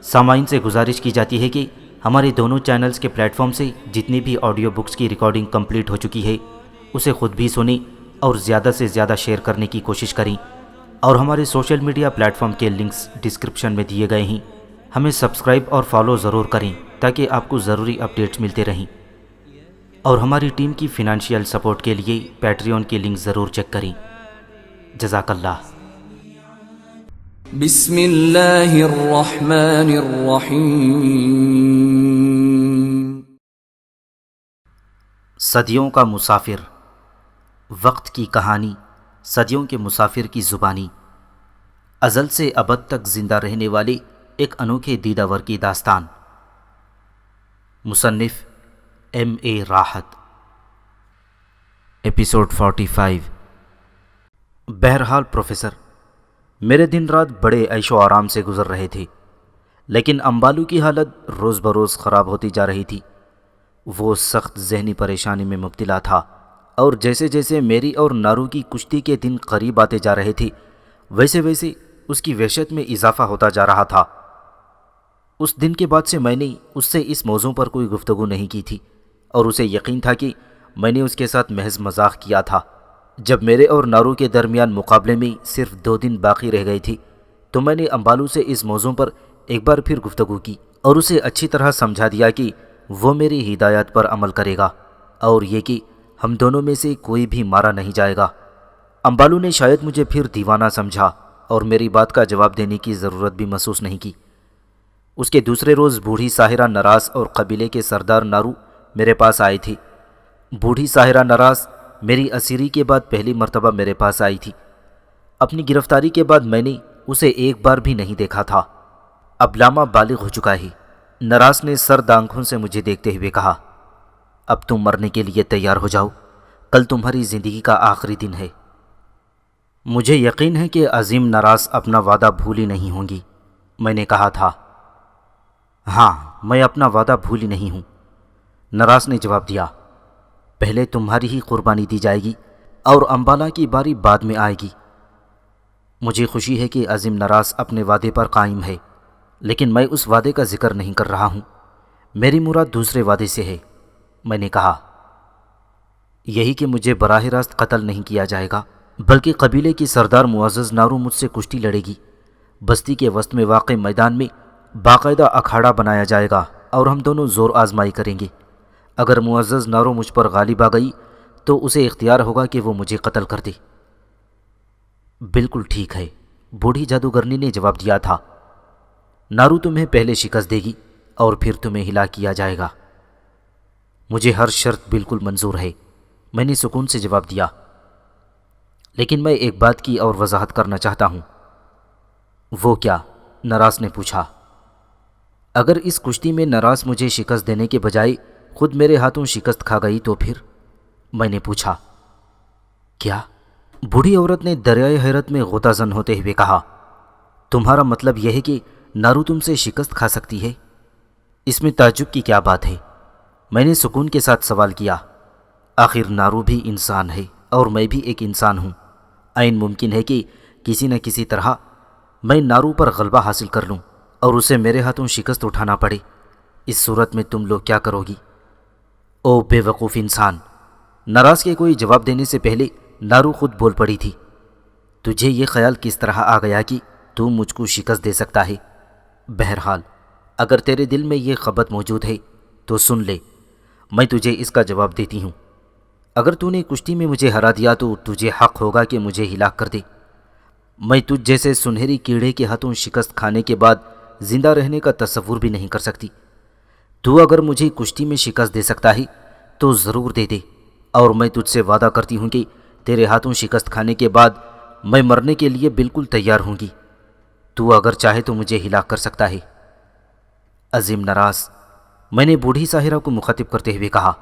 سامعین سے گزارش کی جاتی ہے کہ ہمارے دونوں چینلز کے پلیٹ فارم سے جتنی بھی آڈیو بکس کی ریکارڈنگ کمپلیٹ ہو چکی ہے اسے خود بھی سنیں اور زیادہ سے زیادہ شیئر کرنے کی کوشش کریں، اور ہمارے سوشل میڈیا پلیٹ فارم کے لنکس ڈسکرپشن میں دیے گئے ہیں، ہمیں سبسکرائب اور فالو ضرور کریں تاکہ آپ کو ضروری اپڈیٹس ملتے رہیں، اور ہماری ٹیم کی فنانشیل سپورٹ کے لیے پیٹریون کے لنک ضرور چیک کریں۔ جزاک اللہ۔ بسم اللہ الرحمن الرحیم۔ صدیوں کا مسافر، وقت کی کہانی، صدیوں کے مسافر کی زبانی، ازل سے ابد تک زندہ رہنے والے ایک انوکھے دیداور کی داستان۔ مصنف M.A. راحت۔ ایپیسوڈ 45۔ بہرحال پروفیسر، میرے دن رات بڑے عیش و آرام سے گزر رہے تھے، لیکن امبالو کی حالت روز بروز خراب ہوتی جا رہی تھی۔ وہ سخت ذہنی پریشانی میں مبتلا تھا، اور جیسے جیسے میری اور نارو کی کشتی کے دن قریب آتے جا رہے تھے ویسے ویسے اس کی وحشت میں اضافہ ہوتا جا رہا تھا۔ اس دن کے بعد سے میں نے اس سے اس موضوع پر کوئی گفتگو نہیں کی تھی، اور اسے یقین تھا کہ میں نے اس کے ساتھ محض مذاق کیا تھا۔ جب میرے اور نارو کے درمیان مقابلے میں صرف 2 دن باقی رہ گئی تھی تو میں نے امبالو سے اس موضوع پر ایک بار پھر گفتگو کی اور اسے اچھی طرح سمجھا دیا کہ وہ میری ہدایات پر عمل کرے گا، اور یہ کہ ہم دونوں میں سے کوئی بھی مارا نہیں جائے گا۔ امبالو نے شاید مجھے پھر دیوانہ سمجھا اور میری بات کا جواب دینے کی ضرورت بھی محسوس نہیں کی۔ اس کے دوسرے روز بوڑھی ساحرہ نراس اور قبیلے کے سردار نارو میرے پاس آئے تھے۔ بوڑھی ساحرہ نراس میری اسیری کے بعد پہلی مرتبہ میرے پاس آئی تھی۔ اپنی گرفتاری کے بعد میں نے اسے ایک بار بھی نہیں دیکھا تھا۔ اب لامہ بالغ ہو چکا ہے۔ نراس نے سرد آنکھوں سے مجھے دیکھتے ہوئے کہا، اب تم مرنے کے لیے تیار ہو جاؤ، کل تمہاری زندگی کا آخری دن ہے۔ مجھے یقین ہے کہ عظیم نراس اپنا وعدہ بھولی نہیں ہوں گی، میں نے کہا تھا۔ ہاں، میں اپنا وعدہ بھولی نہیں ہوں، نراس نے جواب دیا۔ پہلے تمہاری ہی قربانی دی جائے گی اور امبالہ کی باری بعد میں آئے گی۔ مجھے خوشی ہے کہ عظیم نراس اپنے وعدے پر قائم ہے، لیکن میں اس وعدے کا ذکر نہیں کر رہا ہوں، میری مراد دوسرے وعدے سے ہے، میں نے کہا۔ یہی کہ مجھے براہ راست قتل نہیں کیا جائے گا، بلکہ قبیلے کی سردار معزز نارو مجھ سے کشتی لڑے گی۔ بستی کے وسط میں واقع میدان میں باقاعدہ اکھاڑا بنایا جائے گا اور ہم دونوں زور آزمائی کریں گے۔ اگر معزز نارو مجھ پر غالب آ گئی تو اسے اختیار ہوگا کہ وہ مجھے قتل کر دے۔ بالکل ٹھیک ہے، بوڑھی جادوگرنی نے جواب دیا تھا۔ نارو تمہیں پہلے شکست دے گی اور پھر تمہیں ہلاک کیا جائے گا۔ مجھے ہر شرط بالکل منظور ہے، میں نے سکون سے جواب دیا۔ لیکن میں ایک بات کی اور وضاحت کرنا چاہتا ہوں۔ وہ کیا؟ نراس نے پوچھا۔ اگر اس کشتی میں نراس مجھے شکست دینے کے بجائے خود میرے ہاتھوں شکست کھا گئی تو پھر؟ میں نے پوچھا۔ کیا؟ بوڑھی عورت نے دریائے حیرت میں غوطہ زن ہوتے ہوئے کہا۔ تمہارا مطلب یہ ہے کہ نارو تم سے شکست کھا سکتی ہے؟ اس میں تعجب کی کیا بات ہے؟ میں نے سکون کے ساتھ سوال کیا۔ آخر نارو بھی انسان ہے اور میں بھی ایک انسان ہوں۔ عین ممکن ہے کہ کسی نہ کسی طرح میں نارو پر غلبہ حاصل کر لوں اور اسے میرے ہاتھوں شکست اٹھانا پڑے۔ اس صورت میں تم لوگ کیا کرو گی؟ او بے وقوف انسان! نراس کے کوئی جواب دینے سے پہلے نارو خود بول پڑی تھی۔ تجھے یہ خیال کس طرح آ گیا کہ تو مجھ کو شکست دے سکتا ہے؟ بہرحال اگر تیرے دل میں یہ خبت موجود ہے تو سن لے، میں تجھے اس کا جواب دیتی ہوں۔ اگر تو نے کشتی میں مجھے ہرا دیا تو تجھے حق ہوگا کہ مجھے ہلاک کر دے۔ میں تجھ جیسے سنہری کیڑے کے ہاتھوں شکست کھانے کے بعد زندہ رہنے کا تصور بھی نہیں کر سکتی۔ تو اگر مجھے کشتی میں شکست دے سکتا ہے تو ضرور دے دے، اور میں تجھ سے وعدہ کرتی ہوں کہ تیرے ہاتھوں شکست کھانے کے بعد میں مرنے کے لیے بالکل تیار ہوں گی۔ تو اگر چاہے تو مجھے ہلاک کر سکتا ہے۔ عظیم نراس، میں نے بوڑھی ساحرہ کو مخاطب کرتے ہوئے کہا،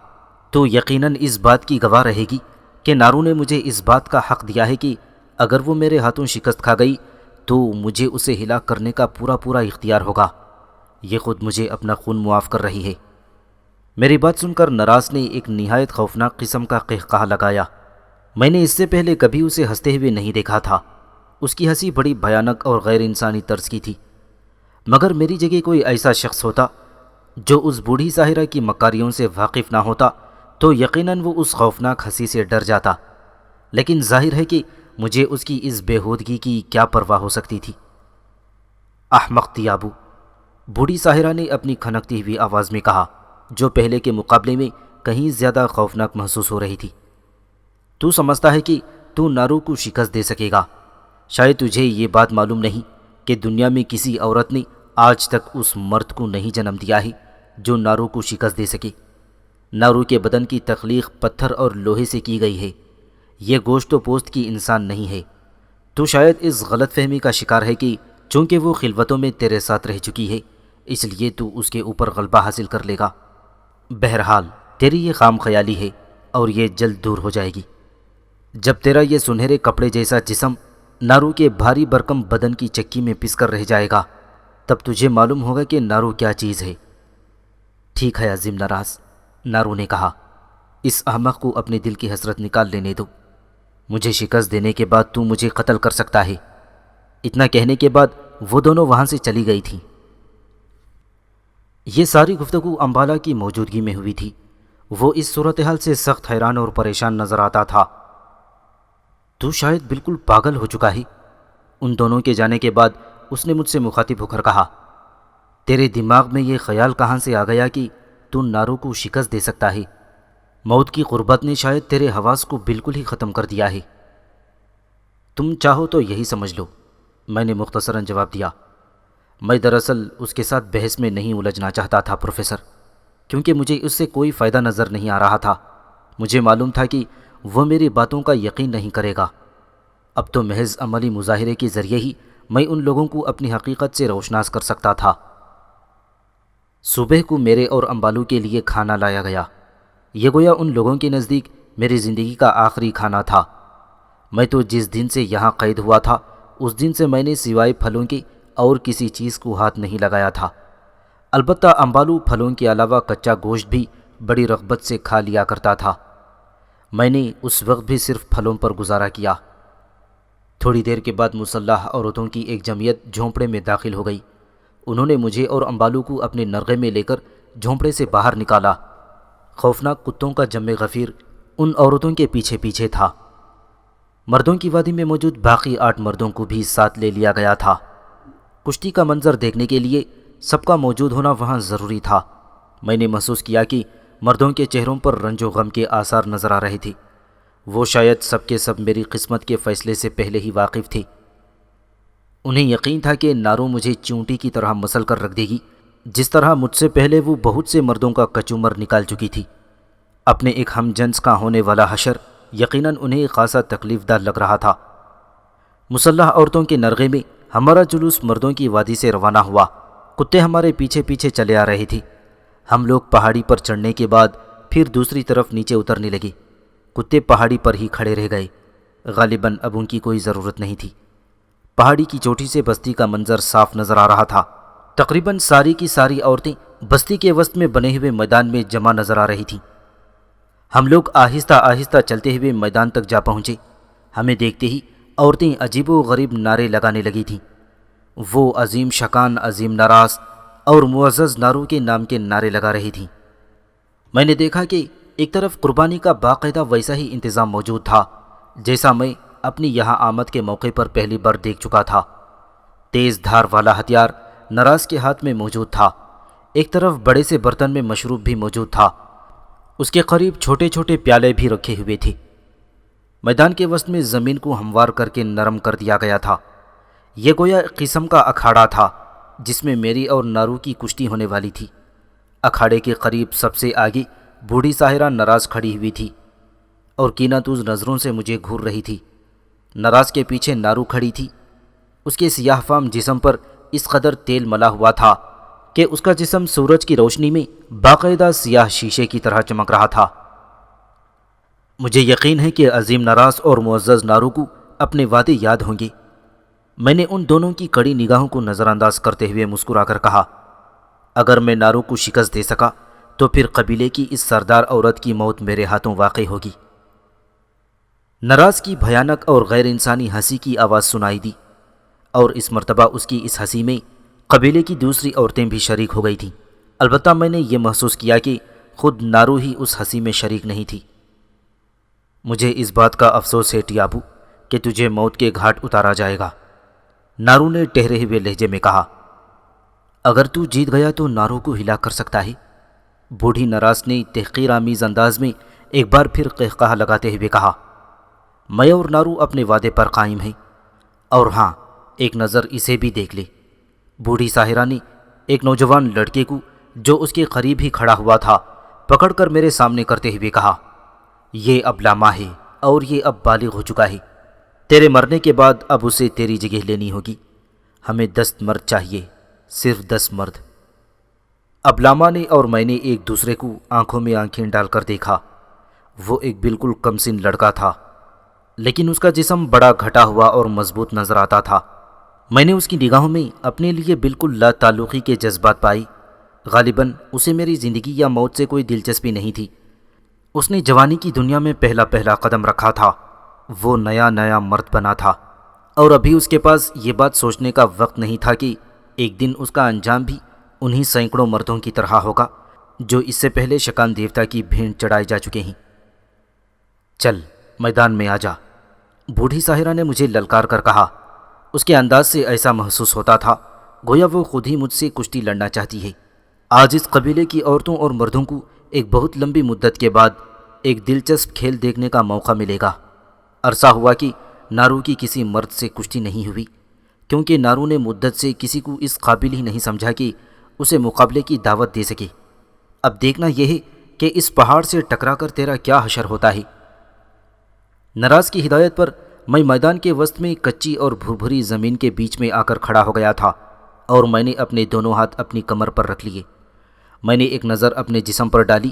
تو یقیناً اس بات کی گواہ رہے گی کہ نارو نے مجھے اس بات کا حق دیا ہے کہ اگر وہ میرے ہاتھوں شکست کھا گئی تو مجھے اسے ہلاک کرنے کا پورا اختیار ہوگا۔ یہ خود مجھے اپنا خون معاف کر رہی ہے۔ میری بات سن کر نراس نے ایک نہایت خوفناک قسم کا قہقہہ لگایا۔ میں نے اس سے پہلے کبھی اسے ہنستے ہوئے نہیں دیکھا تھا۔ اس کی ہنسی بڑی بھیانک اور غیر انسانی طرز کی تھی۔ مگر میری جگہ کوئی ایسا شخص ہوتا جو اس بوڑھی ساحرہ کی مکاریوں سے واقف نہ ہوتا تو یقیناً وہ اس خوفناک ہنسی سے ڈر جاتا، لیکن ظاہر ہے کہ مجھے اس کی اس بےہودگی کی کیا پرواہ ہو سکتی تھی۔ احمق تیابو، بوڑھی ساحرہ نے اپنی کھنکتی ہوئی آواز میں کہا، جو پہلے کے مقابلے میں کہیں زیادہ خوفناک محسوس ہو رہی تھی۔ تو سمجھتا ہے کہ تو نارو کو شکست دے سکے گا؟ شاید تجھے یہ بات معلوم نہیں کہ دنیا میں کسی عورت نے آج تک اس مرد کو نہیں جنم دیا ہے جو نارو کو شکست دے سکے۔ نارو کے بدن کی تخلیق پتھر اور لوہے سے کی گئی ہے، یہ گوشت و پوست کی انسان نہیں ہے۔ تو شاید اس غلط فہمی کا شکار ہے کہ چونکہ وہ خلوتوں میں تیرے ساتھ رہ چکی ہے اس لیے تو اس کے اوپر غلبہ حاصل کر لے گا۔ بہرحال تیری یہ خام خیالی ہے اور یہ جلد دور ہو جائے گی۔ جب تیرا یہ سنہرے کپڑے جیسا جسم نارو کے بھاری برکم بدن کی چکی میں پس کر رہ جائے گا تب تجھے معلوم ہوگا کہ نارو کیا چیز ہے۔ ٹھیک ہے عظیم نراز، نارو نے کہا، اس احمق کو اپنے دل کی حسرت نکال لینے دو۔ مجھے شکست دینے کے بعد تو مجھے قتل کر سکتا ہے۔ اتنا کہنے کے بعد وہ دونوں وہاں سے چلی گئی تھیں۔ یہ ساری گفتگو امبالہ کی موجودگی میں ہوئی تھی۔ وہ اس صورتحال سے سخت حیران اور پریشان نظر آتا تھا۔ تو شاید بالکل پاگل ہو چکا ہے۔ ان دونوں کے جانے کے بعد اس نے مجھ سے مخاطب ہو کر کہا، تیرے دماغ میں یہ خیال کہاں سے آ گیا کہ تو نارو کو شکست دے سکتا ہے؟ موت کی قربت نے شاید تیرے حواس کو بالکل ہی ختم کر دیا ہے۔ تم چاہو تو یہی سمجھ لو، میں نے مختصراً جواب دیا۔ میں دراصل اس کے ساتھ بحث میں نہیں الجھنا چاہتا تھا پروفیسر، کیونکہ مجھے اس سے کوئی فائدہ نظر نہیں آ رہا تھا۔ مجھے معلوم تھا کہ وہ میری باتوں کا یقین نہیں کرے گا۔ اب تو محض عملی مظاہرے کے ذریعے ہی میں ان لوگوں کو اپنی حقیقت سے روشناس کر سکتا تھا۔ صبح کو میرے اور امبالو کے لیے کھانا لایا گیا۔ یہ گویا ان لوگوں کے نزدیک میری زندگی کا آخری کھانا تھا۔ میں تو جس دن سے یہاں قید ہوا تھا اس دن سے میں نے سوائے پھلوں کے اور کسی چیز کو ہاتھ نہیں لگایا تھا۔ البتہ امبالو پھلوں کے علاوہ کچا گوشت بھی بڑی رغبت سے کھا لیا کرتا تھا۔ میں نے اس وقت بھی صرف پھلوں پر گزارا کیا۔ تھوڑی دیر کے بعد مسلح عورتوں کی ایک جمعیت جھونپڑے میں داخل ہو گئی۔ انہوں نے مجھے اور امبالو کو اپنے نرغے میں لے کر جھونپڑے سے باہر نکالا۔ خوفناک کتوں کا جم غفیر ان عورتوں کے پیچھے پیچھے تھا۔ مردوں کی وادی میں موجود باقی 8 مردوں کو بھی ساتھ لے لیا گیا تھا۔ کشتی کا منظر دیکھنے کے لیے سب کا موجود ہونا وہاں ضروری تھا۔ میں نے محسوس کیا کہ مردوں کے چہروں پر رنج و غم کے آثار نظر آ رہے تھے۔ وہ شاید سب کے سب میری قسمت کے فیصلے سے پہلے ہی واقف تھے۔ انہیں یقین تھا کہ نارو مجھے چونٹی کی طرح مسل کر رکھ دے گی، جس طرح مجھ سے پہلے وہ بہت سے مردوں کا کچومر نکال چکی تھی۔ اپنے ایک ہم جنس کا ہونے والا حشر یقیناً انہیں خاصا تکلیف دہ لگ رہا تھا۔ مسلح عورتوں کے نرغے میں ہمارا جلوس مردوں کی وادی سے روانہ ہوا۔ کتے ہمارے پیچھے پیچھے چلے آ رہے تھے۔ ہم لوگ پہاڑی پر چڑھنے کے بعد پھر دوسری طرف نیچے اترنے لگے۔ کتے پہاڑی پر ہی کھڑے رہ گئے۔ غالباً اب ان کی کوئی ضرورت نہیں تھی۔ پہاڑی کی چوٹی سے بستی کا منظر صاف نظر آ رہا تھا۔ تقریباً ساری کی ساری عورتیں بستی کے وسط میں بنے ہوئے میدان میں جمع نظر آ رہی تھیں۔ ہم لوگ آہستہ آہستہ چلتے ہوئے میدان تک جا پہنچے۔ ہمیں دیکھتے ہی عورتیں عجیب و غریب نعرے لگانے لگی تھیں۔ وہ عظیم شکان عظیم نراس اور معزز نارو کے نام کے نعرے لگا رہی تھیں۔ میں نے دیکھا کہ ایک طرف قربانی کا باقاعدہ ویسا ہی انتظام موجود تھا جیسا میں اپنی یہاں آمد کے موقع پر پہلی بار دیکھ چکا تھا۔ تیز دھار والا ہتھیار نراس کے ہاتھ میں موجود تھا۔ ایک طرف بڑے سے برتن میں مشروب بھی موجود تھا۔ اس کے قریب چھوٹے چھوٹے پیالے بھی رکھے ہوئے تھے۔ میدان کے وسط میں زمین کو ہموار کر کے نرم کر دیا گیا تھا۔ یہ گویا ایک قسم کا اکھاڑا تھا جس میں میری اور نارو کی کشتی ہونے والی تھی۔ اکھاڑے کے قریب سب سے آگے بوڑھی ساحرہ نراز کھڑی ہوئی تھی اور کینہ توز نظروں سے مجھے گھور رہی تھی۔ نراز کے پیچھے نارو کھڑی تھی۔ اس کے سیاہ فام جسم پر اس قدر تیل ملا ہوا تھا کہ اس کا جسم سورج کی روشنی میں باقاعدہ سیاہ شیشے کی طرح چمک رہا تھا۔ مجھے یقین ہے کہ عظیم نراز اور معزز نارو کو اپنے وعدے یاد ہوں گے۔ میں نے ان دونوں کی کڑی نگاہوں کو نظر انداز کرتے ہوئے مسکرا کر کہا، اگر میں نارو کو شکست دے سکا تو پھر قبیلے کی اس سردار عورت کی موت میرے ہاتھوں واقع ہوگی۔ نراز کی بھیانک اور غیر انسانی ہنسی کی آواز سنائی دی، اور اس مرتبہ اس کی اس ہنسی میں قبیلے کی دوسری عورتیں بھی شریک ہو گئی تھیں، البتہ میں نے یہ محسوس کیا کہ خود نارو ہی اس ہنسی میں شریک نہیں تھی۔ مجھے اس بات کا افسوس ہے ٹیابو کہ تجھے موت کے گھاٹ اتارا جائے گا، نارو نے ٹھہرے ہوئے لہجے میں کہا۔ اگر تو جیت گیا تو نارو کو ہلاک کر سکتا ہے، بوڑھی نراس نے تحقیر آمیز انداز میں ایک بار پھر قہقہہ لگاتے ہوئے کہا۔ میں اور نارو اپنے وعدے پر قائم ہیں، اور ہاں ایک نظر اسے بھی دیکھ لے۔ بوڑھی ساحرہ نے ایک نوجوان لڑکے کو جو اس کے قریب ہی کھڑا ہوا تھا پکڑ کر میرے سامنے کرتے ہوئے کہا، یہ اب لامع ہے اور یہ اب بالغ ہو چکا ہے، تیرے مرنے کے بعد اب اسے تیری جگہ لینی ہوگی، ہمیں 10 مرد چاہیے، صرف 10 مرد۔ اب لاما نے اور میں نے ایک دوسرے کو آنکھوں میں آنکھیں ڈال کر دیکھا۔ وہ ایک بالکل کمسن لڑکا تھا، لیکن اس کا جسم بڑا گھٹا ہوا اور مضبوط نظر آتا تھا۔ میں نے اس کی نگاہوں میں اپنے لیے بالکل لا تعلقی کے جذبات پائے۔ غالباً اسے میری زندگی یا موت سے کوئی دلچسپی نہیں تھی۔ اس نے جوانی کی دنیا میں پہلا قدم رکھا تھا، وہ نیا مرد بنا تھا، اور ابھی اس کے پاس یہ بات سوچنے کا وقت نہیں تھا کہ ایک دن اس کا انجام بھی انہی سینکڑوں مردوں کی طرح ہوگا جو اس سے پہلے شکان دیوتا کی بھینٹ چڑھائے جا چکے ہیں۔ چل میدان میں آ جا، بوڑھی ساحرہ نے مجھے للکار کر کہا۔ اس کے انداز سے ایسا محسوس ہوتا تھا گویا وہ خود ہی مجھ سے کشتی لڑنا چاہتی ہے۔ آج اس قبیلے کی عورتوں اور مردوں کو ایک بہت لمبی مدت کے بعد ایک دلچسپ کھیل دیکھنے کا موقع ملے گا۔ عرصہ ہوا کہ نارو کی کسی مرد سے کشتی نہیں ہوئی، کیونکہ نارو نے مدت سے کسی کو اس قابل ہی نہیں سمجھا کہ اسے مقابلے کی دعوت دے سکے۔ اب دیکھنا یہ ہے کہ اس پہاڑ سے ٹکرا کر تیرا کیا حشر ہوتا ہے۔ نراز کی ہدایت پر میں میدان کے وسط میں کچی اور بھربھری زمین کے بیچ میں آ کر کھڑا ہو گیا تھا، اور میں نے اپنے دونوں ہاتھ اپنی کمر پر رکھ لیے۔ میں نے ایک نظر اپنے جسم پر ڈالی۔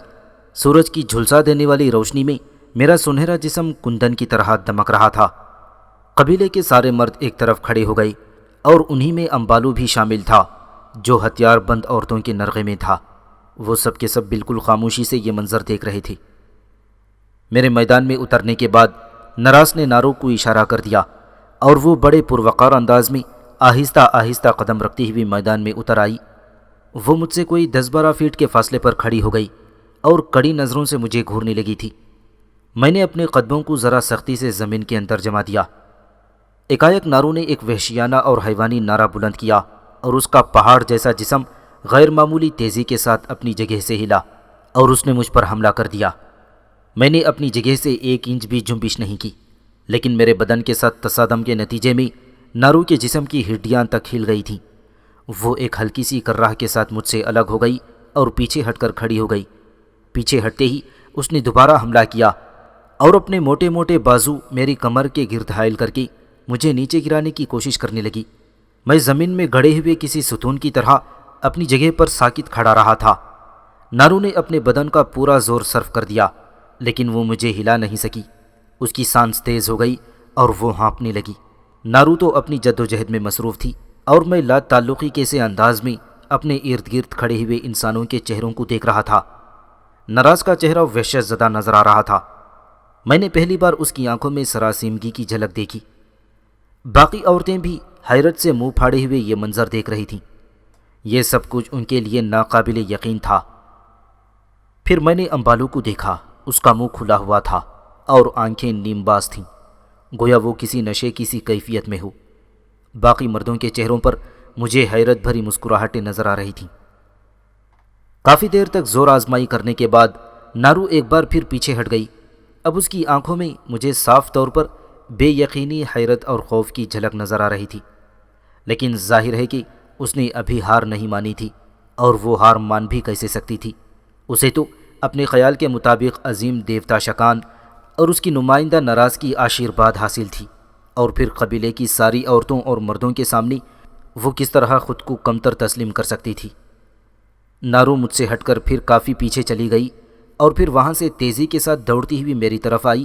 سورج کی جھلسا دینے والی روشنی میں میرا سنہرا جسم کندن کی طرح دمک رہا تھا۔ قبیلے کے سارے مرد ایک طرف کھڑے ہو گئے، اور انہی میں امبالو بھی شامل تھا جو ہتھیار بند عورتوں کے نرغے میں تھا۔ وہ سب کے سب بالکل خاموشی سے یہ منظر دیکھ رہے تھے۔ میرے میدان میں اترنے کے بعد نراس نے نارو کو اشارہ کر دیا، اور وہ بڑے پروقار انداز میں آہستہ آہستہ قدم رکھتی ہوئی میدان میں اتر آئی۔ وہ مجھ سے کوئی 10-12 فیٹ کے فاصلے پر کھڑی ہو گئی اور کڑی نظروں سے مجھے گھورنے لگی تھی۔ میں نے اپنے قدموں کو ذرا سختی سے زمین کے اندر جما دیا۔ ایکایک نارو نے ایک وحشیانہ اور حیوانی نعرہ بلند کیا، اور اس کا پہاڑ جیسا جسم غیر معمولی تیزی کے ساتھ اپنی جگہ سے ہلا، اور اس نے مجھ پر حملہ کر دیا۔ میں نے اپنی جگہ سے 1 انچ بھی جنبش نہیں کی، لیکن میرے بدن کے ساتھ تصادم کے نتیجے میں نارو کے جسم کی ہڈیاں تک ہل گئی تھیں۔ وہ ایک ہلکی سی کرراہ کے ساتھ مجھ سے الگ ہو گئی اور پیچھے ہٹ کر کھڑی ہو گئی۔ پیچھے ہٹتے ہی اس نے دوبارہ حملہ کیا، اور اپنے موٹے موٹے بازو میری کمر کے گرد حائل کر کے مجھے نیچے گرانے کی کوشش کرنے لگی۔ میں زمین میں گڑے ہوئے کسی ستون کی طرح اپنی جگہ پر ساکت کھڑا رہا تھا۔ نارو نے اپنے بدن کا پورا زور صرف کر دیا، لیکن وہ مجھے ہلا نہیں سکی۔ اس کی سانس تیز ہو گئی اور وہ ہانپنے لگی۔ نارو تو اپنی جدوجہد میں مصروف تھی، اور میں لا تعلقی کے سے انداز میں اپنے ارد گرد کھڑے ہوئے انسانوں کے چہروں کو دیکھ رہا تھا۔ نراز کا چہرہ وحشت زدہ نظر آ رہا تھا۔ میں نے پہلی بار اس کی آنکھوں میں سراسیمگی کی جھلک دیکھی۔ باقی عورتیں بھی حیرت سے منہ پھاڑے ہوئے یہ منظر دیکھ رہی تھیں۔ یہ سب کچھ ان کے لیے ناقابل یقین تھا۔ پھر میں نے امبالو کو دیکھا۔ اس کا منہ کھلا ہوا تھا اور آنکھیں نیم باز تھیں، گویا وہ کسی نشے کی سی کیفیت میں ہو۔ باقی مردوں کے چہروں پر مجھے حیرت بھری مسکراہٹیں نظر آ رہی تھیں۔ کافی دیر تک زور آزمائی کرنے کے بعد نارو ایک بار پھر پیچھے ہٹ گئی۔ اب اس کی آنکھوں میں مجھے صاف طور پر بے یقینی، حیرت اور خوف کی جھلک نظر آ رہی تھی، لیکن ظاہر ہے کہ اس نے ابھی ہار نہیں مانی تھی، اور وہ ہار مان بھی کیسے سکتی تھی؟ اسے تو اپنے خیال کے مطابق عظیم دیوتا شکان اور اس کی نمائندہ نراز کی آشیرواد حاصل تھی، اور پھر قبیلے کی ساری عورتوں اور مردوں کے سامنے وہ کس طرح خود کو کمتر تسلیم کر سکتی تھی؟ نارو مجھ سے ہٹ کر پھر کافی پیچھے چلی گئی، اور پھر وہاں سے تیزی کے ساتھ دوڑتی ہوئی میری طرف آئی،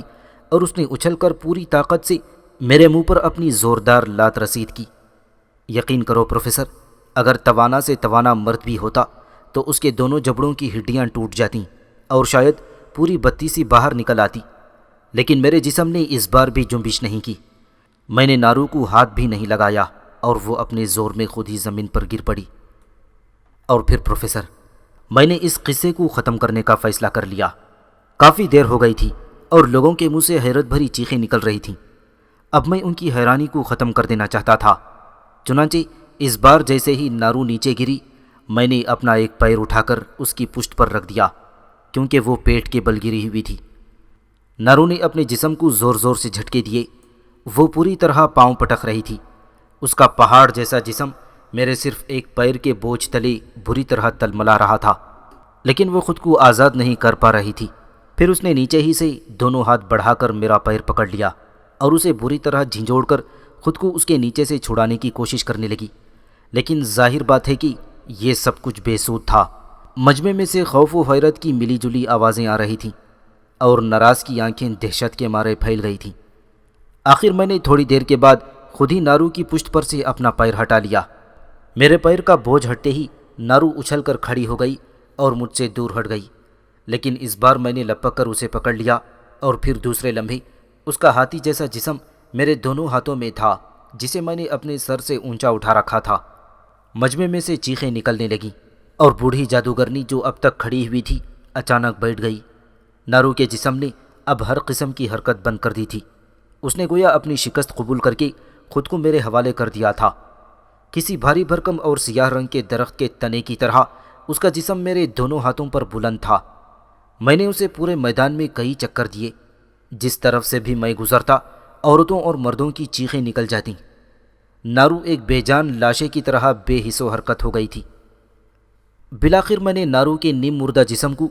اور اس نے اچھل کر پوری طاقت سے میرے منہ پر اپنی زوردار لات رسید کی۔ یقین کرو پروفیسر، اگر توانا سے توانا مرد بھی ہوتا تو اس کے دونوں جبڑوں کی ہڈیاں ٹوٹ جاتیں اور شاید پوری بتی سی باہر نکل آتی، لیکن میرے جسم نے اس بار بھی جنبش نہیں کی۔ میں نے نارو کو ہاتھ بھی نہیں لگایا، اور وہ اپنے زور میں خود ہی زمین پر گر پڑی۔ اور پھر پروفیسر، میں نے اس قصے کو ختم کرنے کا فیصلہ کر لیا۔ کافی دیر ہو گئی تھی اور لوگوں کے منہ سے حیرت بھری چیخیں نکل رہی تھیں۔ اب میں ان کی حیرانی کو ختم کر دینا چاہتا تھا۔ چنانچہ اس بار جیسے ہی نارو نیچے گری، میں نے اپنا ایک پیر اٹھا کر اس کی پشت پر رکھ دیا، کیونکہ وہ پیٹ کے بل گری ہوئی تھی۔ نارو نے اپنے جسم کو زور زور سے جھٹکے دیے۔ وہ پوری طرح پاؤں پٹک رہی تھی۔ اس کا پہاڑ جیسا جسم میرے صرف ایک پیر کے بوجھ تلے بری طرح تلملا رہا تھا، لیکن وہ خود کو آزاد نہیں کر پا رہی تھی۔ پھر اس نے نیچے ہی سے دونوں ہاتھ بڑھا کر میرا پیر پکڑ لیا اور اسے بری طرح جھنجھوڑ کر خود کو اس کے نیچے سے چھڑانے کی کوشش کرنے لگی، لیکن ظاہر بات ہے کہ یہ سب کچھ بے سود تھا۔ مجمع میں سے خوف و حیرت کی ملی جلی آوازیں آ رہی تھیں اور نراز کی آنکھیں دہشت کے مارے پھیل گئی تھیں۔ آخر میں نے تھوڑی دیر کے بعد خود ہی نارو کی پشت پر سے اپنا پیر ہٹا لیا۔ میرے پیر کا بوجھ ہٹتے ہی نارو اچھل کر کھڑی ہو گئی اور مجھ سے دور ہٹ گئی، لیکن اس بار میں نے لپک کر اسے پکڑ لیا اور پھر دوسرے لمحے اس کا ہاتھی جیسا جسم میرے دونوں ہاتھوں میں تھا، جسے میں نے اپنے سر سے اونچا اٹھا رکھا تھا۔ مجمع میں سے چیخیں نکلنے لگیں اور بوڑھی جادوگرنی جو اب تک کھڑی ہوئی تھی اچانک بیٹھ گئی۔ نارو کے جسم نے اب ہر قسم کی حرکت بند کر دی تھی۔ اس نے گویا اپنی شکست قبول کر کے خود کو میرے حوالے کر دیا تھا۔ کسی بھاری بھرکم اور سیاہ رنگ کے درخت کے تنے کی طرح اس کا جسم میرے دونوں ہاتھوں پر بلند تھا۔ میں نے اسے پورے میدان میں کئی چکر دیے۔ جس طرف سے بھی میں گزرتا، عورتوں اور مردوں کی چیخیں نکل جاتیں۔ نارو ایک بے جان لاشے کی طرح بے حس و حرکت ہو گئی تھی۔ بالآخر میں نے نارو کے نیم مردہ جسم کو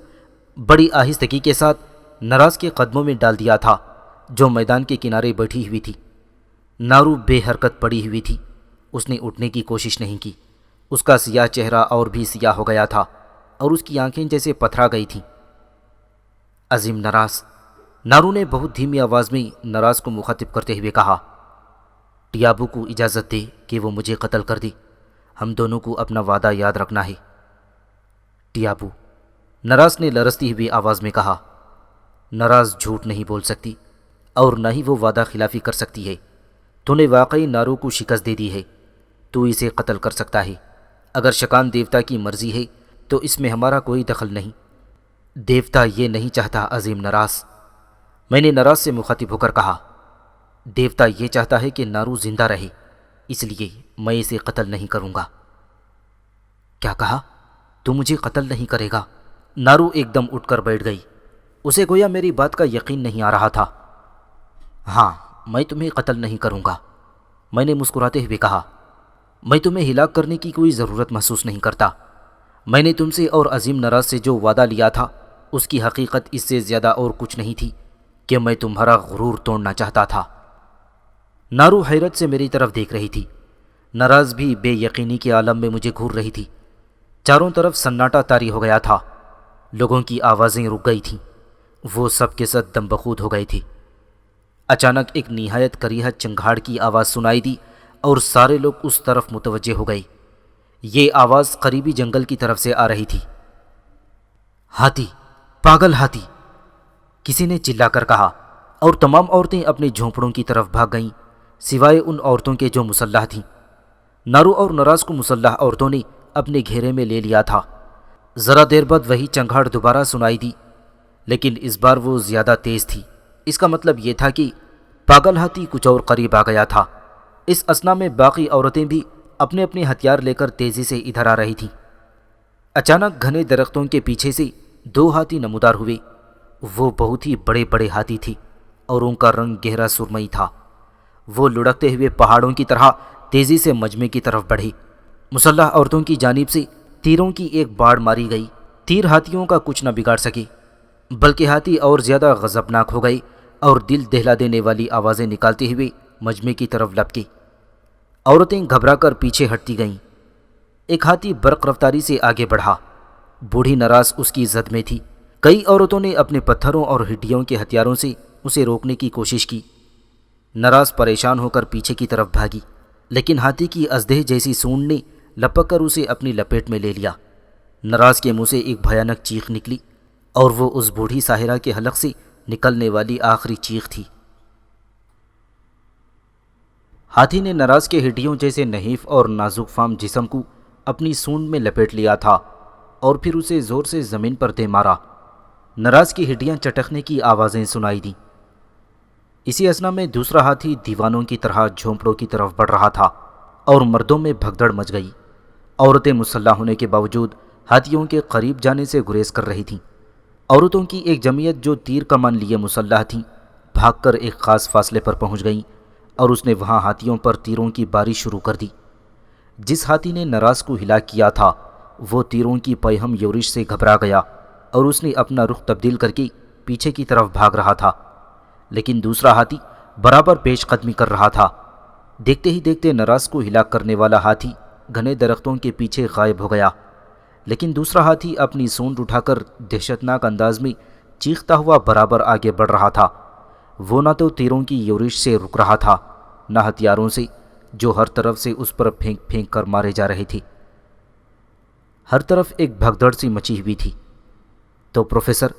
بڑی آہستگی کے ساتھ نراز کے قدموں میں ڈال دیا تھا، جو میدان کے کنارے بیٹھی ہوئی تھی۔ نارو بے حرکت پڑی ہوئی تھی۔ اس نے اٹھنے کی کوشش نہیں کی۔ اس کا سیاہ چہرہ اور بھی سیاہ ہو گیا تھا اور اس کی آنکھیں جیسے پتھرا گئی تھیں۔ عظیم نراز، نارو نے بہت دھیمی آواز میں نراز کو مخاطب کرتے ہوئے کہا، ٹیابو کو اجازت دے کہ وہ مجھے قتل کر دے۔ ہم دونوں کو اپنا وعدہ یاد رکھنا ہے۔ ٹیابو، نراز نے لرزتی ہوئی آواز میں کہا۔ نراز جھوٹ نہیں بول سکتی اور نہ ہی وہ وعدہ خلافی کر سکتی ہے۔ تو نے واقعی نارو کو شکست دے دی ہے۔ تو اسے قتل کر سکتا ہے۔ اگر شکان دیوتا کی مرضی ہے تو اس میں ہمارا کوئی دخل نہیں۔ دیوتا یہ نہیں چاہتا عظیم نراز، میں نے نراز سے مخاطب ہو کر کہا۔ دیوتا یہ چاہتا ہے کہ نارو زندہ رہے، اس لیے میں اسے قتل نہیں کروں گا۔ کیا کہا؟ تو مجھے قتل نہیں کرے گا؟ نارو ایک دم اٹھ کر بیٹھ گئی۔ اسے گویا میری بات کا یقین نہیں آ رہا تھا۔ ہاں، میں تمہیں قتل نہیں کروں گا، میں نے مسکراتے ہوئے کہا۔ میں تمہیں ہلاک کرنے کی کوئی ضرورت محسوس نہیں کرتا۔ میں نے تم سے اور عظیم نراز سے جو وعدہ لیا تھا اس کی حقیقت اس سے زیادہ اور کچھ نہیں تھی کہ میں تمہارا غرور توڑنا چاہتا تھا۔ نارو حیرت سے میری طرف دیکھ رہی تھی۔ نراز بھی بے یقینی کے عالم میں مجھے گھور رہی تھی۔ چاروں طرف سناٹا طاری ہو گیا تھا۔ لوگوں کی آوازیں رک گئی تھیں۔ وہ سب کے ساتھ دم بخود ہو گئے تھے۔ اچانک ایک نہایت کریہ چنگھاڑ کی آواز سنائی دی اور سارے لوگ اس طرف متوجہ ہو گئے۔ یہ آواز قریبی جنگل کی طرف سے آ رہی تھی۔ ہاتھی، پاگل ہاتھی، کسی نے چلا کر کہا، اور تمام عورتیں اپنے جھونپڑوں کی طرف بھاگ گئیں، سوائے ان عورتوں کے جو مسلح تھیں۔ نارو اور نراز کو مسلح عورتوں نے اپنے گھیرے میں لے لیا تھا۔ ذرا دیر بعد وہی چنگھاڑ دوبارہ سنائی دی، لیکن اس بار وہ زیادہ تیز تھی۔ اس کا مطلب یہ تھا کہ پاگل ہاتھی کچھ اور قریب آ گیا تھا۔ اس اثنا میں باقی عورتیں بھی اپنے اپنے ہتھیار لے کر تیزی سے ادھر آ رہی تھیں۔ اچانک گھنے درختوں کے پیچھے سے دو ہاتھی نمودار ہوئے۔ وہ بہت ہی بڑے بڑے ہاتھی تھے اور ان کا رنگ گہرا سرمئی تھا۔ وہ لڑکتے ہوئے پہاڑوں کی طرح تیزی سے مجمع کی طرف بڑھے۔ مسلح عورتوں کی جانب سے تیروں کی ایک باڑ ماری گئی۔ تیر ہاتھیوں کا کچھ نہ بگاڑ سکے، بلکہ ہاتھی اور زیادہ غضبناک ہو گئے اور دل دہلا دینے والی آوازیں نکالتے ہوئے مجمع کی طرف لپکے۔ عورتیں گھبرا کر پیچھے ہٹتی گئیں۔ ایک ہاتھی برق رفتاری سے آگے بڑھا۔ بوڑھی نراز اس کی زد میں تھی۔ کئی عورتوں نے اپنے پتھروں اور ہڈیوں کے ہتھیاروں سے اسے روکنے کی کوشش کی۔ نراز پریشان ہو کر پیچھے کی طرف بھاگی، لیکن ہاتھی کی ازدے جیسی سونڈ نے لپک کر اسے اپنی لپیٹ میں لے لیا۔ نراز کے منہ سے ایک بھیانک چیخ نکلی اور وہ اس بوڑھی ساحرہ کے حلق سے نکلنے والی آخری چیخ تھی۔ ہاتھی نے نراز کے ہڈیوں جیسے نحیف اور نازک فام جسم کو اپنی سونڈ میں لپیٹ لیا تھا اور پھر اسے زور سے زمین پر دے مارا۔ نراز کی ہڈیاں چٹکنے کی آوازیں سنائی دیں۔ اسی اثنا میں دوسرا ہاتھی دیوانوں کی طرح جھونپڑوں کی طرف بڑھ رہا تھا اور مردوں میں بھگدڑ مچ گئی۔ عورتیں مسلح ہونے کے باوجود ہاتھیوں کے قریب جانے سے گریز کر رہی تھیں۔ عورتوں کی ایک جمعیت جو تیر کمان لیے مسلح تھیں بھاگ کر ایک خاص فاصلے پر پہنچ گئیں اور اس نے وہاں ہاتھیوں پر تیروں کی بارش شروع کر دی۔ جس ہاتھی نے نراز کو ہلاک کیا تھا وہ تیروں کی پیہم یورش سے گھبرا گیا اور اس نے اپنا رخ تبدیل کر کے پیچھے کی طرف بھاگ رہا تھا، لیکن دوسرا ہاتھی برابر پیش قدمی کر رہا تھا۔ دیکھتے ہی دیکھتے نراز کو ہلاک کرنے والا ہاتھی گھنے درختوں کے پیچھے غائب ہو گیا، لیکن دوسرا ہاتھی اپنی سونڈ اٹھا کر دہشتناک انداز میں چیختا ہوا برابر آگے بڑھ رہا تھا۔ وہ نہ تو تیروں کی یورش سے رک رہا تھا نہ ہتھیاروں سے جو ہر طرف سے اس پر پھینک پھینک کر مارے جا رہے تھے۔ ہر طرف ایک بھگدڑ سی مچی ہوئی تھی۔ تو پروفیسر،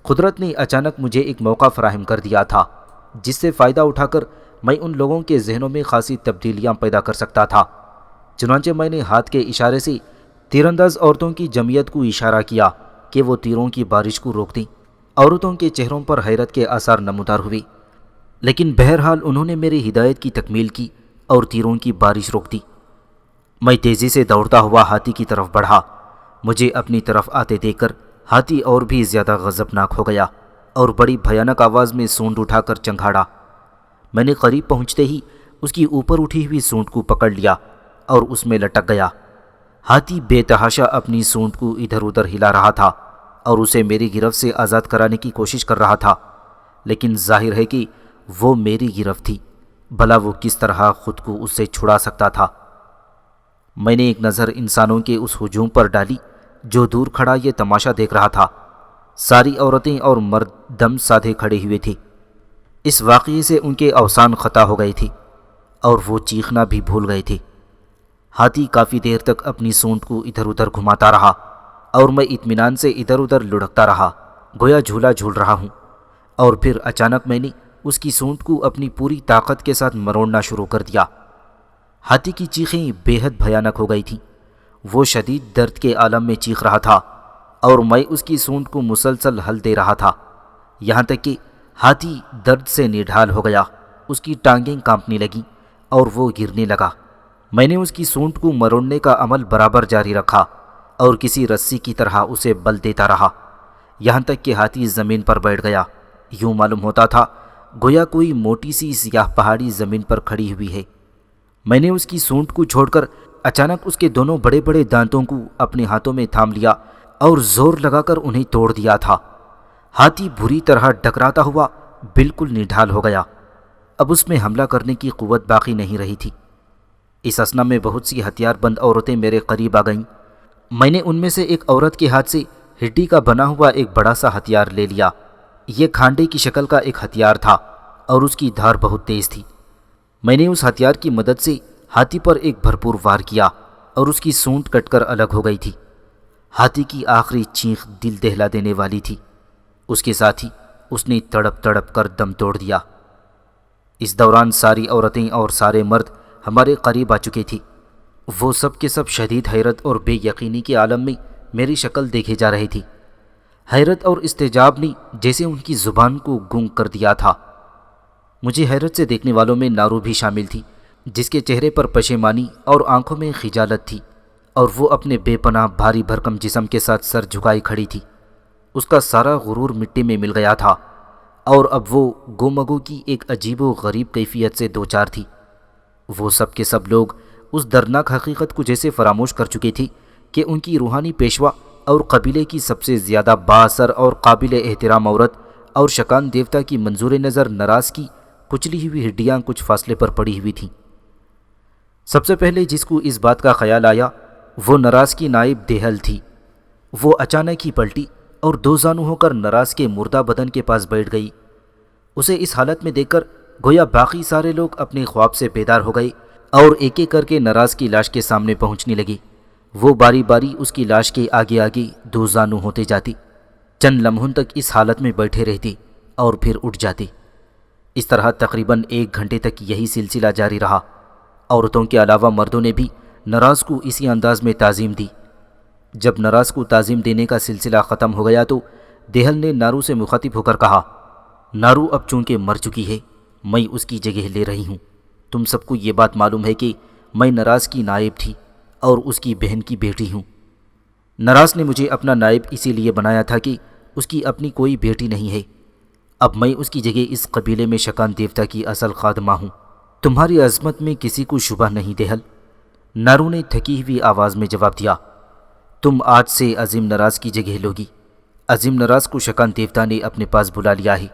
قدرت نے اچانک مجھے ایک موقع فراہم کر دیا تھا جس سے فائدہ اٹھا کر میں ان لوگوں کے ذہنوں میں خاصی تبدیلیاں پیدا کر سکتا تھا۔ چنانچہ میں نے ہاتھ کے اشارے سے تیرانداز عورتوں کی جمعیت کو اشارہ کیا کہ وہ تیروں کی بارش کو روک دیں۔ عورتوں کے چہروں پر حیرت کے آثار نمودار ہوئے، لیکن بہرحال انہوں نے میری ہدایت کی تکمیل کی اور تیروں کی بارش روک دی۔ میں تیزی سے دوڑتا ہوا ہاتھی کی طرف بڑھا۔ مجھے اپنی طرف آتے دیکھ کر ہاتھی اور بھی زیادہ غضبناک ہو گیا اور بڑی بھیانک آواز میں سونڈ اٹھا کر چنگھاڑا۔ میں نے قریب پہنچتے ہی اس کی اوپر اٹھی ہوئی سونڈ کو پکڑ لیا اور اس میں لٹک گیا۔ ہاتھی بے تحاشا اپنی سونڈ کو ادھر ادھر ہلا رہا تھا اور اسے میری گرفت سے آزاد کرانے کی کوشش کر رہا تھا، لیکن ظاہر ہے کہ وہ میری گرفت تھی، بھلا وہ کس طرح خود کو اس سے چھڑا سکتا تھا۔ میں نے ایک نظر انسانوں کے اس ہجوم پر ڈالی جو دور کھڑا یہ تماشا دیکھ رہا تھا۔ ساری عورتیں اور مرد دم سادھے کھڑے ہوئے تھے۔ اس واقعے سے ان کے اوسان خطا ہو گئے تھے اور وہ چیخنا بھی بھول گئے تھے۔ ہاتھی کافی دیر تک اپنی سونڈ کو ادھر ادھر گھماتا رہا اور میں اطمینان سے ادھر ادھر لڑکتا رہا، گویا جھولا جھول رہا ہوں، اور پھر اچانک میں نے اس کی سونڈ کو اپنی پوری طاقت کے ساتھ مروڑنا شروع کر دیا۔ ہاتھی کی چیخیں بے حد بھیانک ہو گئی تھیں۔ وہ شدید درد کے عالم میں چیخ رہا تھا اور میں اس کی سونڈ کو مسلسل ہل دے رہا تھا، یہاں تک کہ ہاتھی درد سے نڈھال ہو گیا، اس کی ٹانگیں کانپنے لگیں اور وہ گرنے لگا۔ میں نے اس کی سونڈ کو مروڑنے کا عمل برابر جاری رکھا اور کسی رسی کی طرح اسے بل دیتا رہا، یہاں تک کہ ہاتھی زمین پر بیٹھ گیا۔ یوں معلوم ہوتا تھا گویا کوئی موٹی سی سیاہ پہاڑی زمین پر کھڑی ہوئی ہے۔ میں نے اس کی سونڈ کو چھوڑ کر اچانک اس کے دونوں بڑے بڑے دانتوں کو اپنے ہاتھوں میں تھام لیا اور زور لگا کر انہیں توڑ دیا تھا۔ ہاتھی بری طرح ڈکراتا ہوا بالکل نڈھال ہو گیا، اب اس میں حملہ کرنے کی قوت باقی نہیں رہی تھی۔ اس اثنا میں بہت سی ہتھیار بند عورتیں میرے قریب آ گئیں۔ میں نے ان میں سے ایک عورت کے ہاتھ سے ہڈی کا بنا ہوا ایک بڑا سا ہتھیار لے لیا۔ یہ کھانڈے کی شکل کا ایک ہتھیار تھا اور اس کی دھار بہت تیز تھی۔ میں نے اس ہتھیار کی مدد سے ہاتھی پر ایک بھرپور وار کیا اور اس کی سونڈ کٹ کر الگ ہو گئی تھی۔ ہاتھی کی آخری چیخ دل دہلا دینے والی تھی۔ اس کے ساتھ ہی اس نے تڑپ تڑپ کر دم توڑ دیا۔ اس دوران ساری عورتیں اور سارے مرد ہمارے قریب آ چکے تھے۔ وہ سب کے سب شدید حیرت اور بے یقینی کے عالم میں میری شکل دیکھے جا رہی تھی۔ حیرت اور استعجاب نے جیسے ان کی زبان کو گنگ کر دیا تھا۔ مجھے حیرت سے دیکھنے والوں میں نارو بھی شامل تھی، جس کے چہرے پر پشیمانی اور آنکھوں میں خجالت تھی، اور وہ اپنے بے پناہ بھاری بھرکم جسم کے ساتھ سر جھکائی کھڑی تھی۔ اس کا سارا غرور مٹی میں مل گیا تھا اور اب وہ گومگو کی ایک عجیب و غریب کیفیت سے دوچار تھی۔ وہ سب کے سب لوگ اس دردناک حقیقت کو جیسے فراموش کر چکے تھے کہ ان کی روحانی پیشوا اور قبیلے کی سب سے زیادہ بااثر اور قابل احترام عورت اور شکان دیوتا کی منظور نظر نراز کی کچلی ہوئی ہڈیاں کچھ فاصلے پر پڑی ہوئی تھیں۔ سب سے پہلے جس کو اس بات کا خیال آیا وہ نراز کی نائب دیہل تھی۔ وہ اچانک ہی پلٹی اور دو زانو ہو کر نراز کے مردہ بدن کے پاس بیٹھ گئی۔ اسے اس حالت میں دیکھ کر گویا باقی سارے لوگ اپنے خواب سے بیدار ہو گئے اور ایک ایک کر کے نراز کی لاش کے سامنے پہنچنے لگے۔ وہ باری باری اس کی لاش کے آگے آگے دو زانو ہوتے جاتے، چند لمحوں تک اس حالت میں بیٹھے رہتے اور پھر اٹھ جاتے۔ اس طرح تقریباً 1 گھنٹے تک یہی سلسلہ جاری رہا۔ عورتوں کے علاوہ مردوں نے بھی نراز کو اسی انداز میں تعظیم دی۔ جب نراز کو تعظیم دینے کا سلسلہ ختم ہو گیا تو دیہل نے نارو سے مخاطب ہو کر کہا، نارو اب چونکہ مر چکی ہے، میں اس کی جگہ لے رہی ہوں۔ تم سب کو یہ بات معلوم ہے کہ میں نراز کی نائب تھی اور اس کی بہن کی بیٹی ہوں۔ نراز نے مجھے اپنا نائب اسی لیے بنایا تھا کہ اس کی اپنی کوئی بیٹی نہیں ہے۔ اب میں اس کی جگہ اس قبیلے میں شکان دیوتا کی اصل خادمہ ہوں۔ تمہاری عظمت میں کسی کو شبہ نہیں دیہل، نارو نے تھکی ہوئی آواز میں جواب دیا۔ تم آج سے عظیم نراز کی جگہ لوگی۔ عظیم نراز کو شکان دیوتا نے اپنے پاس بلا لیا ہے۔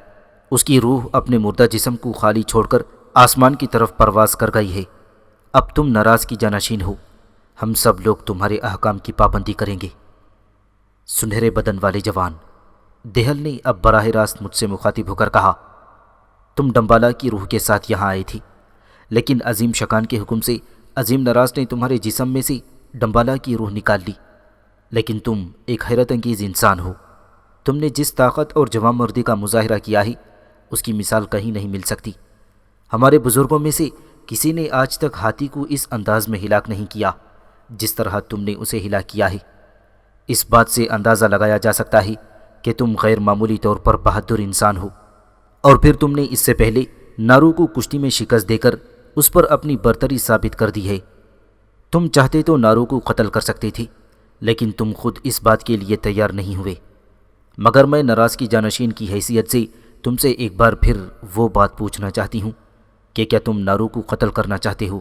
اس کی روح اپنے مردہ جسم کو خالی چھوڑ کر آسمان کی طرف پرواز کر گئی ہے۔ اب تم نراز کی جانشین ہو، ہم سب لوگ تمہارے احکام کی پابندی کریں گے۔ سنہرے بدن والے جوان، دیہل نے اب براہ راست مجھ سے مخاطب ہو کر کہا، تم ڈمبالا کی روح کے ساتھ یہاں آئی تھی، لیکن عظیم شکان کے حکم سے عظیم نراز نے تمہارے جسم میں سے ڈمبالا کی روح نکال لی۔ لیکن تم ایک حیرت انگیز انسان ہو۔ تم نے جس طاقت اور جوان مردی کا مظاہرہ کیا ہے اس کی مثال کہیں نہیں مل سکتی۔ ہمارے بزرگوں میں سے کسی نے آج تک ہاتھی کو اس انداز میں ہلاک نہیں کیا جس طرح تم نے اسے ہلاک کیا ہے۔ اس بات سے اندازہ لگایا جا سکتا ہے کہ تم غیر معمولی طور پر بہادر انسان ہو، اور پھر تم نے اس سے پہلے نارو کو کشتی میں شکست دے کر اس پر اپنی برتری ثابت کر دی ہے۔ تم چاہتے تو نارو کو قتل کر سکتے تھے، لیکن تم خود اس بات کے لیے تیار نہیں ہوئے۔ مگر میں نراز کی جانشین کی حیثیت سے تم سے ایک بار پھر وہ بات پوچھنا چاہتی ہوں کہ کیا تم نارو کو قتل کرنا چاہتے ہو؟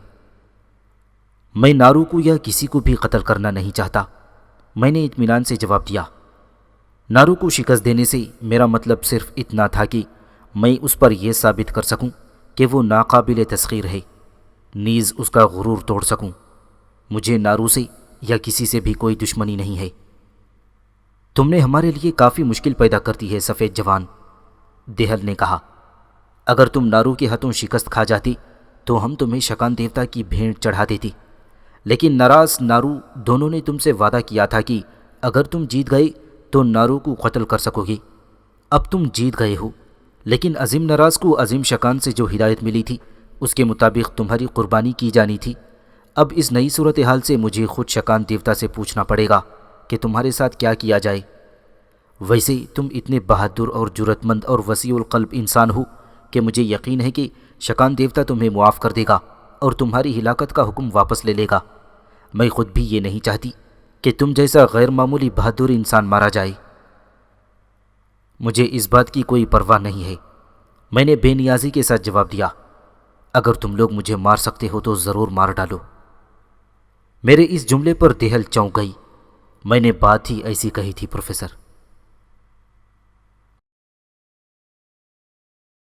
میں نارو کو یا کسی کو بھی قتل کرنا نہیں چاہتا، میں نے اطمینان سے جواب دیا۔ نارو کو شکست دینے سے میرا مطلب صرف اتنا تھا کہ میں اس پر یہ ثابت کر سکوں کہ وہ ناقابل تسخیر ہے، نیز اس کا غرور توڑ سکوں۔ مجھے نارو سے یا کسی سے بھی کوئی دشمنی نہیں ہے۔ تم نے ہمارے لیے کافی مشکل پیدا کر دی ہے سفید جوان، دیہل نے کہا۔ اگر تم نارو کے ہاتھوں شکست کھا جاتی تو ہم تمہیں شکان دیوتا کی بھیڑ چڑھا دیتی، لیکن نراز نارو دونوں نے تم سے وعدہ کیا تھا کہ اگر تم جیت گئے تو نارو کو قتل کر سکو گے۔ اب تم جیت گئے ہو، لیکن عظیم نراز کو عظیم شکان سے جو ہدایت ملی تھی اس کے مطابق تمہاری قربانی کی جانی تھی۔ اب اس نئی صورتحال سے مجھے خود شکان دیوتا سے پوچھنا پڑے گا کہ تمہارے ساتھ کیا کیا جائے۔ ویسے تم اتنے بہادر اور جرأت مند اور وسیع القلب انسان ہو کہ مجھے یقین ہے کہ شکان دیوتا تمہیں معاف کر دے گا اور تمہاری ہلاکت کا حکم واپس لے لے گا۔ میں خود بھی یہ نہیں چاہتی کہ تم جیسا غیر معمولی بہادر انسان مارا جائے۔ مجھے اس بات کی کوئی پرواہ نہیں ہے، میں نے بے نیازی کے ساتھ جواب دیا۔ اگر تم لوگ مجھے مار سکتے ہو تو ضرور مار ڈالو۔ میرے اس جملے پر دیہل چونک گئی۔ میں نے بات ہی ایسی کہی تھی پروفیسر۔